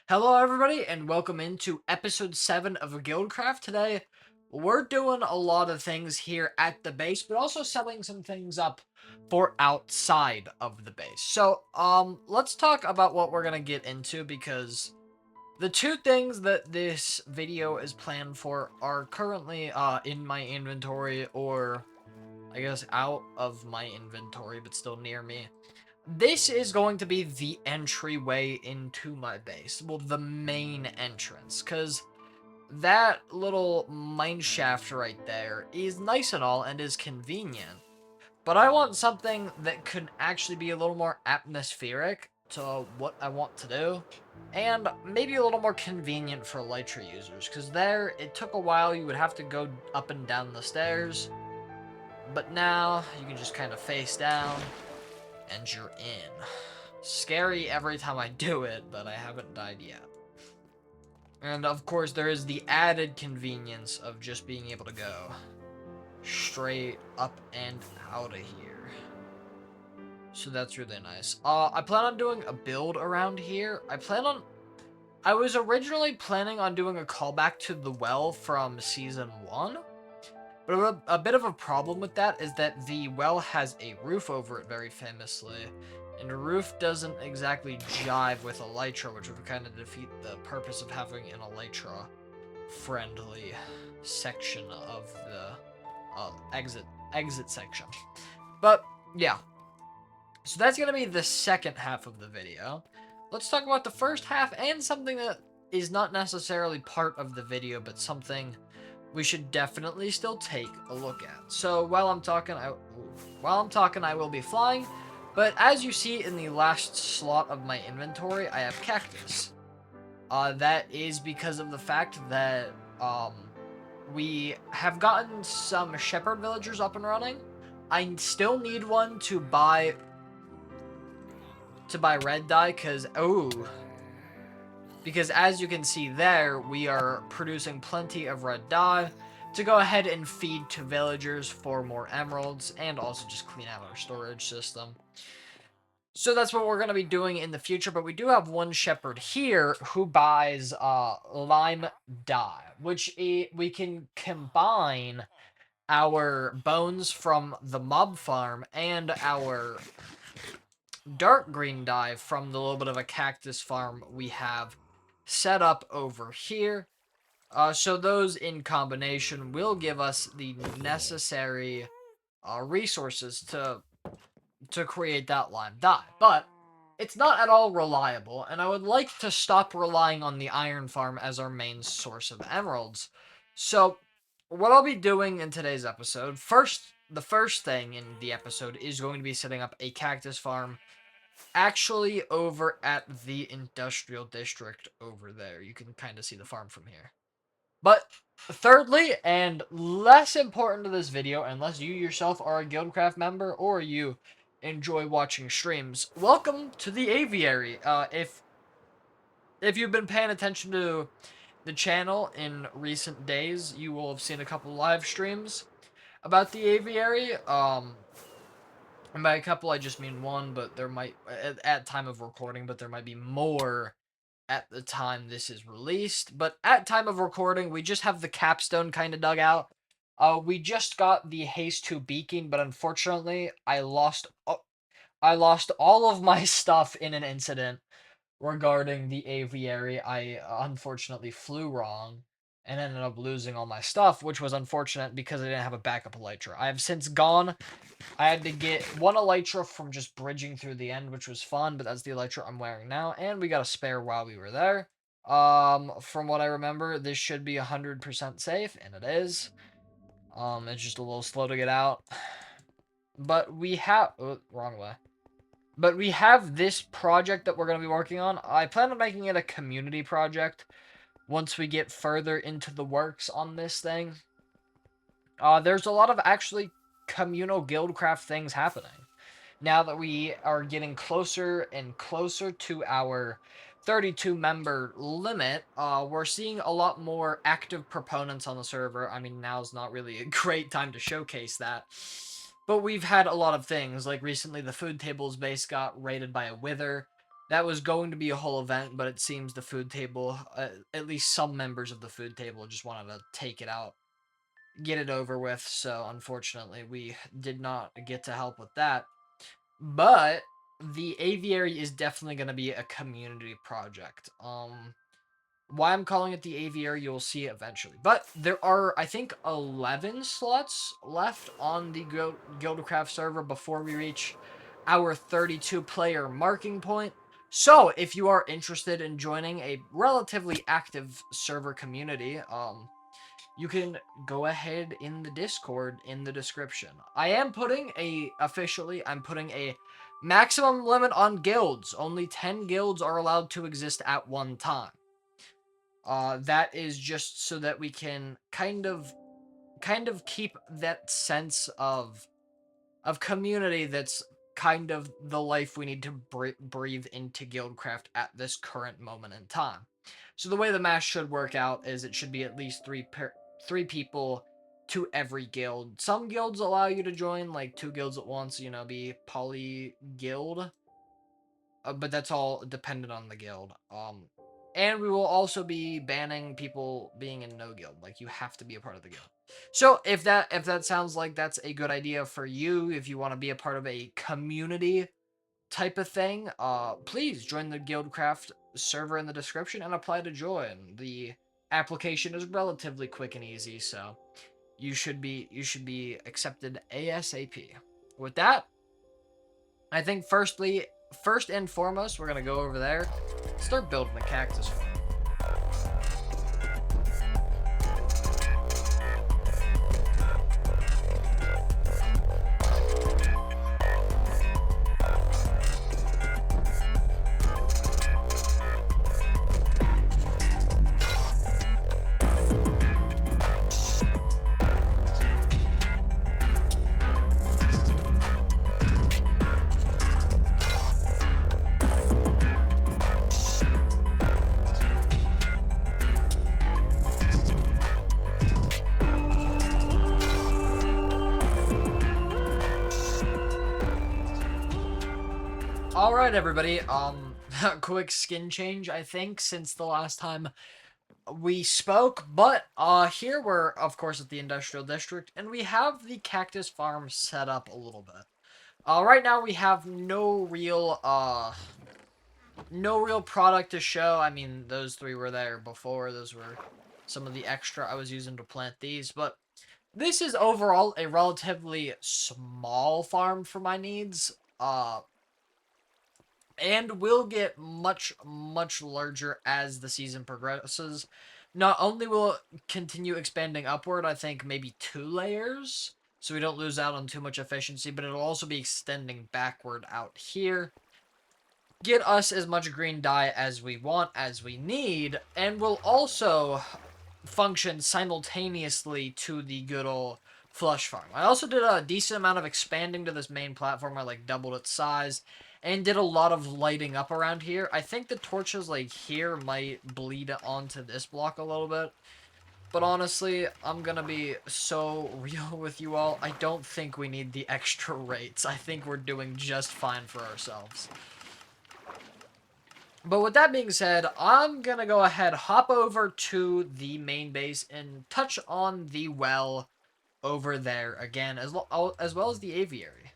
Hello, everybody, and welcome into episode 7 of Guildcraft. Today, we're doing a lot of things here at the base, but also selling some things up for outside of the base. So, let's talk about what we're gonna get into because the two things that this video is planned for are currently, in my inventory, or I guess out of my inventory, but still near me. This is going to be the entryway into my base. Well, the main entrance, because that little mine shaft right there is nice and all and is convenient. But I want something that could actually be a little more atmospheric to what I want to do. And maybe a little more convenient for Elytra users, because there, it took a while. You would have to go up and down the stairs. But now, you can just kind of face down, and you're in. Scary every time I do it, but I haven't died yet. And of course, there is the added convenience of just being able to go straight up and out of here. So that's really nice. I plan on doing a build around here. I was originally planning on doing a callback to the well from season 1. But a bit of a problem with that is that the well has a roof over it very famously, and a roof doesn't exactly jive with Elytra, which would kind of defeat the purpose of having an Elytra-friendly section of the exit section. But yeah, so that's gonna be the second half of the video. Let's talk about the first half and something that is not necessarily part of the video, but something we should definitely still take a look at. So while I'm talking, I will be flying. But as you see in the last slot of my inventory, I have cactus. That is because of the fact that we have gotten some shepherd villagers up and running. I still need one to buy red dye, because as you can see there, we are producing plenty of red dye to go ahead and feed to villagers for more emeralds, and also just clean out our storage system. So that's what we're going to be doing in the future, but we do have one shepherd here who buys lime dye, which we can combine our bones from the mob farm and our dark green dye from the little bit of a cactus farm we have set up over here. So those in combination will give us the necessary resources to create that lime dye. But it's not at all reliable, and I would like to stop relying on the iron farm as our main source of emeralds. So what I'll be doing in today's episode, the first thing in the episode is going to be setting up a cactus farm actually over at the industrial district over there. You can kind of see the farm from here. But thirdly, and less important to this video, unless you yourself are a Guildcraft member or you enjoy watching streams, welcome to the Aviary. If you've been paying attention to the channel in recent days, you will have seen a couple live streams about the Aviary. And by a couple, I just mean one, but there might, at time of recording, but there might be more at the time this is released. But at time of recording, we just have the capstone kind of dug out. We just got the haste 2 beacon, but unfortunately, I lost all of my stuff in an incident regarding the aviary. I unfortunately flew wrong and ended up losing all my stuff, which was unfortunate because I didn't have a backup elytra. I have since gone. I had to get one elytra from just bridging through the end, which was fun, but that's the elytra I'm wearing now, and we got a spare while we were there. From what I remember, this should be 100% safe, and it is. It's just a little slow to get out. But we have... Oh, wrong way. But we have this project that we're going to be working on. I plan on making it a community project once we get further into the works on this thing. There's a lot of actually communal Guildcraft things happening. Now that we are getting closer and closer to our 32 member limit, we're seeing a lot more active proponents on the server. I mean, now's not really a great time to showcase that. But we've had a lot of things, like recently the food tables base got raided by a wither. That was going to be a whole event, but it seems the food table, at least some members of the food table, just wanted to take it out, get it over with. So unfortunately, we did not get to help with that. But the aviary is definitely going to be a community project. Why I'm calling it the aviary, you'll see eventually. But there are, I think, 11 slots left on the Guildcraft server before we reach our 32-player marking point. So, if you are interested in joining a relatively active server community, you can go ahead in the Discord in the description. I'm putting a maximum limit on guilds. Only 10 guilds are allowed to exist at one time. That is just so that we can kind of keep that sense of community that's kind of the life we need to breathe into Guildcraft at this current moment in time. So the way the math should work out is it should be at least three people to every guild. Some guilds allow you to join like 2 guilds at once, be poly guild, but that's all dependent on the guild. And we will also be banning people being in no guild. Like, you have to be a part of the guild. So if that sounds like that's a good idea for you, if you want to be a part of a community type of thing, please join the Guildcraft server in the description and apply to join. The application is relatively quick and easy, so you should be accepted ASAP. With that, I think first and foremost, we're gonna go over there, start building the cactus farm. All right, everybody. Quick skin change, I think, since the last time we spoke. But here we're, of course, at the industrial district, and we have the cactus farm set up a little bit. Right now we have no real product to show. I mean, those 3 were there before. Those were some of the extra I was using to plant these, but this is overall a relatively small farm for my needs. And will get much, much larger as the season progresses. Not only will it continue expanding upward, I think maybe 2 layers, so we don't lose out on too much efficiency, but it'll also be extending backward out here. Get us as much green dye as we want, as we need, and will also function simultaneously to the good old flush farm. I also did a decent amount of expanding to this main platform. I like doubled its size and did a lot of lighting up around here. I think the torches like here might bleed onto this block a little bit. But honestly, I'm gonna be so real with you all. I don't think we need the extra rates. I think we're doing just fine for ourselves. But with that being said, I'm gonna go ahead, hop over to the main base, and touch on the well over there again, as well as the aviary.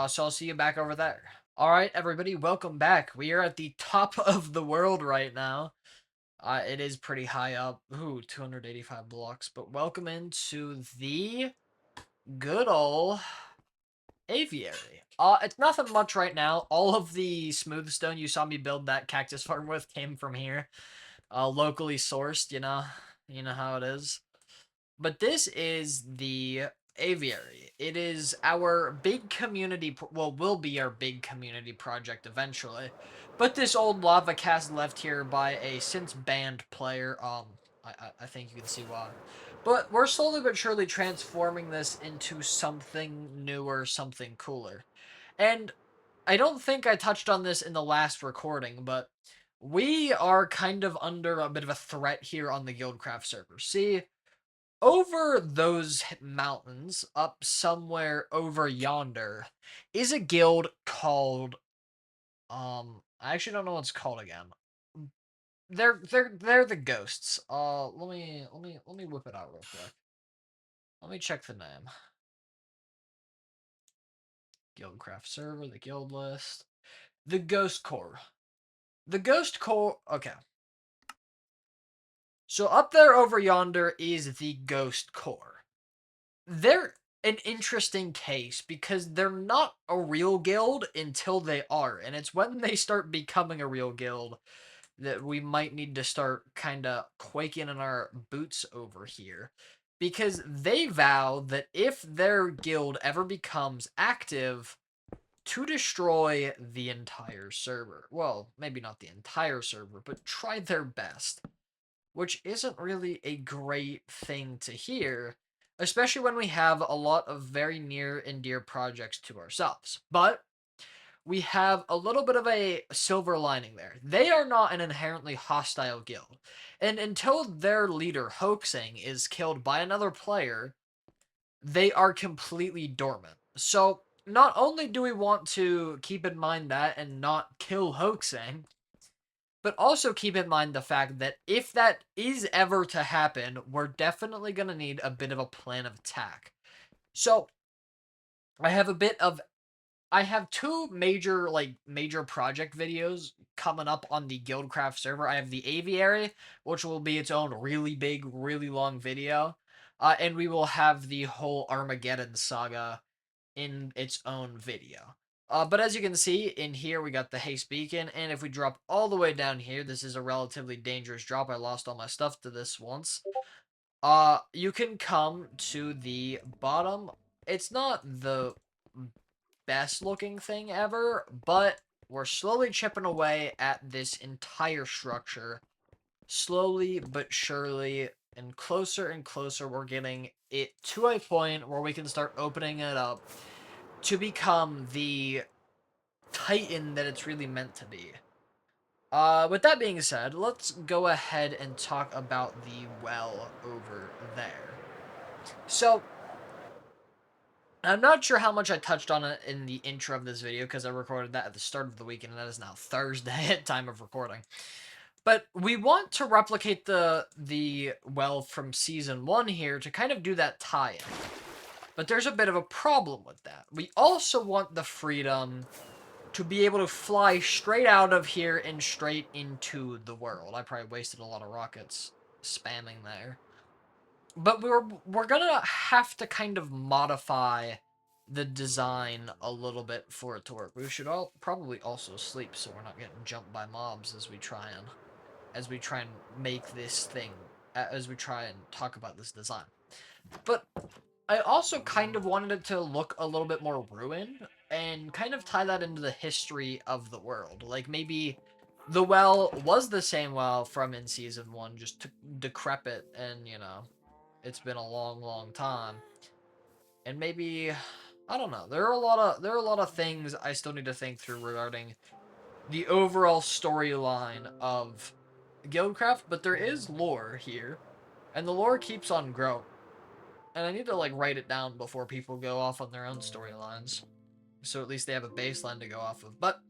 So I'll see you back over there. Alright, everybody, welcome back. We are at the top of the world right now. It is pretty high up. Ooh, 285 blocks. But welcome into the good old aviary. It's nothing much right now. All of the smooth stone you saw me build that cactus farm with came from here. Locally sourced, You know how it is. But this is the aviary. It is our big community, will be our big community project eventually. But this old lava cast left here by a since banned player, I think you can see why. But we're slowly but surely transforming this into something newer, something cooler. And I don't think I touched on this in the last recording, but we are kind of under a bit of a threat here on the Guildcraft server. See, over those mountains, up somewhere over yonder, is a guild called, I actually don't know what it's called again. They're the ghosts. Let me whip it out real quick. Let me check the name. Guildcraft server, the guild list. The Ghost Core. The Ghost Core. Okay. So up there over yonder is the Ghost Core. They're an interesting case because they're not a real guild until they are, and it's when they start becoming a real guild that we might need to start kind of quaking in our boots over here. Because they vow that if their guild ever becomes active, to destroy the entire server. Well, maybe not the entire server, but try their best. Which isn't really a great thing to hear, especially when we have a lot of very near and dear projects to ourselves. But we have a little bit of a silver lining there. They are not an inherently hostile guild. And until their leader, Hoaxing, is killed by another player, they are completely dormant. So, not only do we want to keep in mind that and not kill Hoaxing, but also keep in mind the fact that if that is ever to happen, we're definitely going to need a bit of a plan of attack. So, I have a bit of I have two major project videos coming up on the Guildcraft server. I have the Aviary, which will be its own really big, really long video. And we will have the whole Armageddon saga in its own video. But as you can see, in here we got the haste beacon, and if we drop all the way down here, this is a relatively dangerous drop. I lost all my stuff to this once. You can come to the bottom. It's not the best looking thing ever, but we're slowly chipping away at this entire structure. Slowly but surely, and closer, we're getting it to a point where we can start opening it up to become the titan that it's really meant to be. With that being said, let's go ahead and talk about the well over there. So, I'm not sure how much I touched on it in the intro of this video because I recorded that at the start of the week and that is now Thursday at time of recording. But we want to replicate the well from season 1 here to kind of do that tie-in. But there's a bit of a problem with that. We also want the freedom to be able to fly straight out of here and straight into the world. I probably wasted a lot of rockets spamming there. But we're gonna have to kind of modify the design a little bit for it to work. We should all probably also sleep so we're not getting jumped by mobs as we try and make this thing as we try and talk about this design. But I also kind of wanted it to look a little bit more ruined and kind of tie that into the history of the world. Like maybe the well was the same well from in season 1, just decrepit and, it's been a long, long time. And maybe I don't know. There are a lot of things I still need to think through regarding the overall storyline of Guildcraft, but there is lore here, and the lore keeps on growing. And I need to write it down before people go off on their own storylines, so at least they have a baseline to go off of. But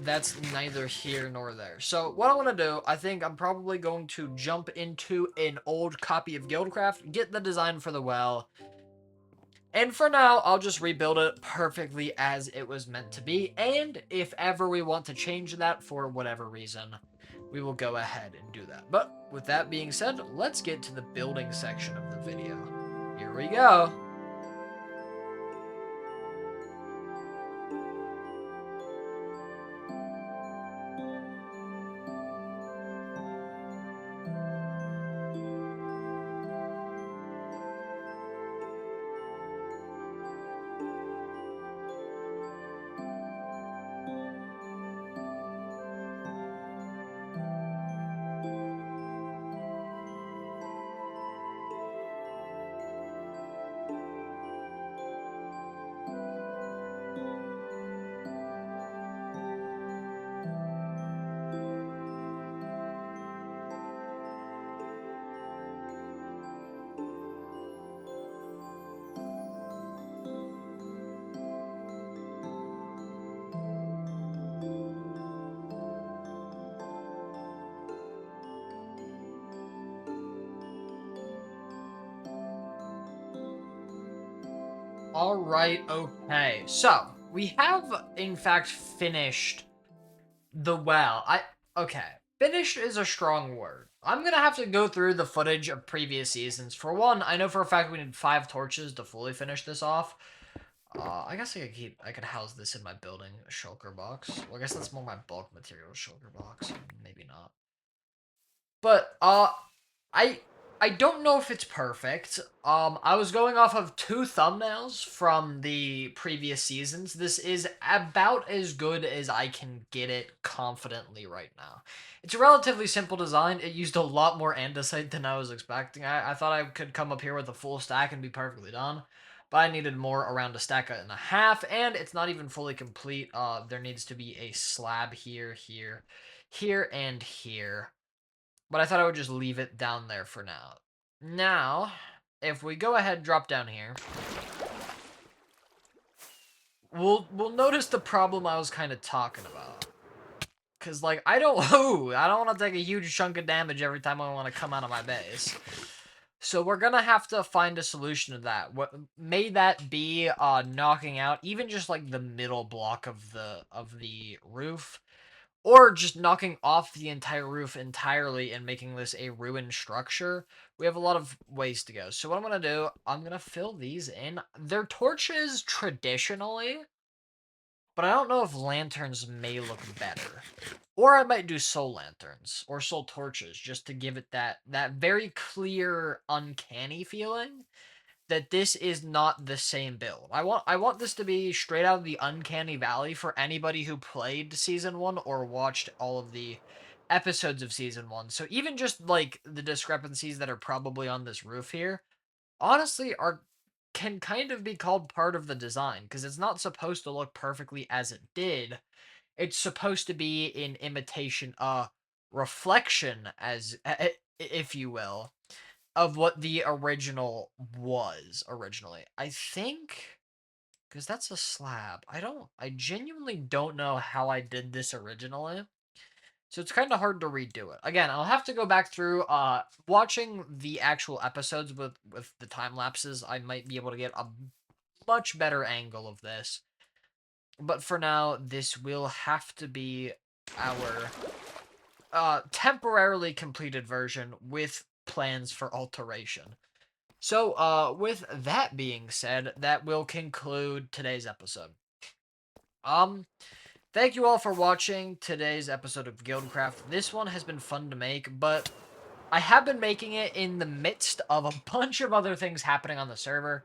that's neither here nor there. So what I want to do, I think I'm probably going to jump into an old copy of Guildcraft, get the design for the well, and for now, I'll just rebuild it perfectly as it was meant to be, and if ever we want to change that for whatever reason, we will go ahead and do that. But with that being said, let's get to the building section of the video. Here we go. Alright, okay. So, we have, in fact, finished the well. Okay. Finished is a strong word. I'm gonna have to go through the footage of previous seasons. For one, I know for a fact we need 5 torches to fully finish this off. I guess I could house this in my building shulker box. Well, I guess that's more my bulk material shulker box. Maybe not. But, I I don't know if it's perfect. I was going off of 2 thumbnails from the previous seasons. This is about as good as I can get it confidently right now. It's a relatively simple design. It used a lot more andesite than I was expecting. I thought I could come up here with a full stack and be perfectly done. But I needed more, around a stack and a half, and it's not even fully complete. There needs to be a slab here, here, and here. But I thought I would just leave it down there for now. Now, if we go ahead and drop down here, we'll notice the problem I was kind of talking about. Cause like I don't want to take a huge chunk of damage every time I want to come out of my base. So we're gonna have to find a solution to that. What may that be? Knocking out even just like the middle block of the roof, or just knocking off the entire roof entirely and making this a ruined structure. We have a lot of ways to go. So what I'm going to do, I'm going to fill these in. They're torches traditionally, but I don't know if lanterns may look better. Or I might do soul lanterns or soul torches just to give it that very clear, uncanny feeling that this is not the same build. I want this to be straight out of the Uncanny Valley for anybody who played Season 1 or watched all of the episodes of Season 1. So even just, like, the discrepancies that are probably on this roof here, honestly, can kind of be called part of the design, because it's not supposed to look perfectly as it did. It's supposed to be in imitation, reflection, as if you will, of what the original was originally. I think, because that's a slab. I genuinely don't know how I did this originally. So it's kind of hard to redo it. Again, I'll have to go back through, watching the actual episodes with the time lapses. I might be able to get a much better angle of this. But for now, this will have to be our, temporarily completed version with plans for alteration. So, with that being said, that will conclude today's episode. Um, Thank you all for watching today's episode of Guildcraft. This one has been fun to make, but I have been making it in the midst of a bunch of other things happening on the server.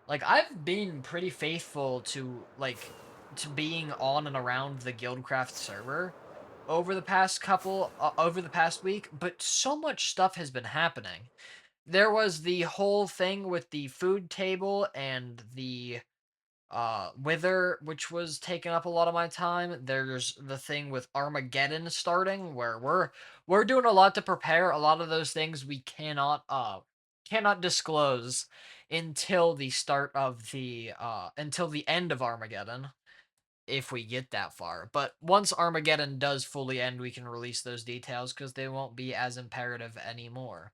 Like, I've been pretty faithful to, like, to being on and around the Guildcraft server over the past week, but so much stuff has been happening. There was the whole thing with the food table and the wither, which was taking up a lot of my time. There's the thing with Armageddon starting, where we're doing a lot to prepare. A lot of those things we cannot disclose until the start of the until the end of Armageddon, if we get that far. But once Armageddon does fully end, we can release those details because they won't be as imperative anymore.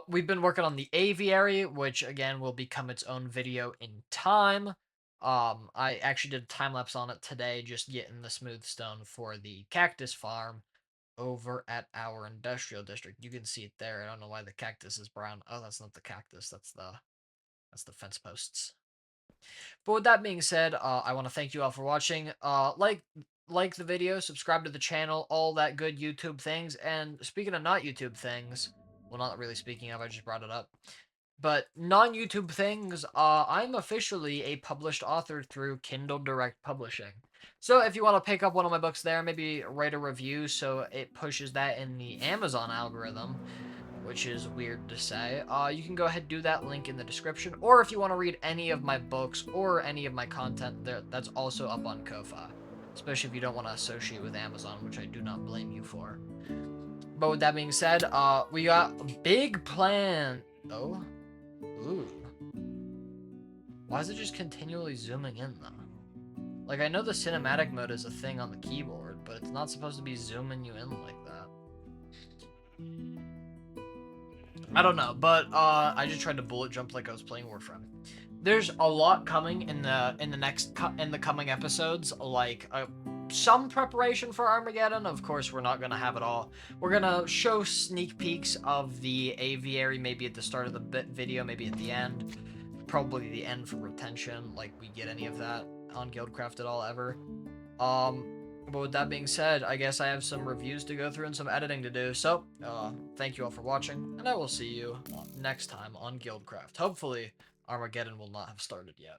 We've been working on the Aviary, which again will become its own video in time. I actually did a time lapse on it today, just getting the smooth stone for the cactus farm over at our industrial district. You can see it there. I don't know why the cactus is brown. Oh, that's not the cactus. That's the fence posts. But with that being said, I want to thank you all for watching. Like the video, subscribe to the channel, all that good YouTube things. And speaking of not YouTube things, well, not really speaking of, I just brought it up. But non-YouTube things, I'm officially a published author through Kindle Direct Publishing. So if you want to pick up one of my books there, maybe write a review so it pushes that in the Amazon algorithm, which is weird to say, you can go ahead and do that, link in the description. Or if you want to read any of my books or any of my content, that's also up on Ko-Fi. Especially if you don't want to associate with Amazon, which I do not blame you for. But with that being said, we got a big plan. Oh? Ooh. Why is it just continually zooming in, though? Like, I know the cinematic mode is a thing on the keyboard, but it's not supposed to be zooming you in like that. I don't know, but I just tried to bullet jump like I was playing Warframe. There's a lot coming in the coming episodes, like some preparation for Armageddon. Of course, we're not gonna have it all. We're gonna show sneak peeks of the Aviary, maybe at the start of the video, maybe at the end. Probably the end for retention, like we get any of that on Guildcraft at all ever. But with that being said, I guess I have some reviews to go through and some editing to do. So, thank you all for watching, and I will see you next time on Guildcraft. Hopefully, Armageddon will not have started yet.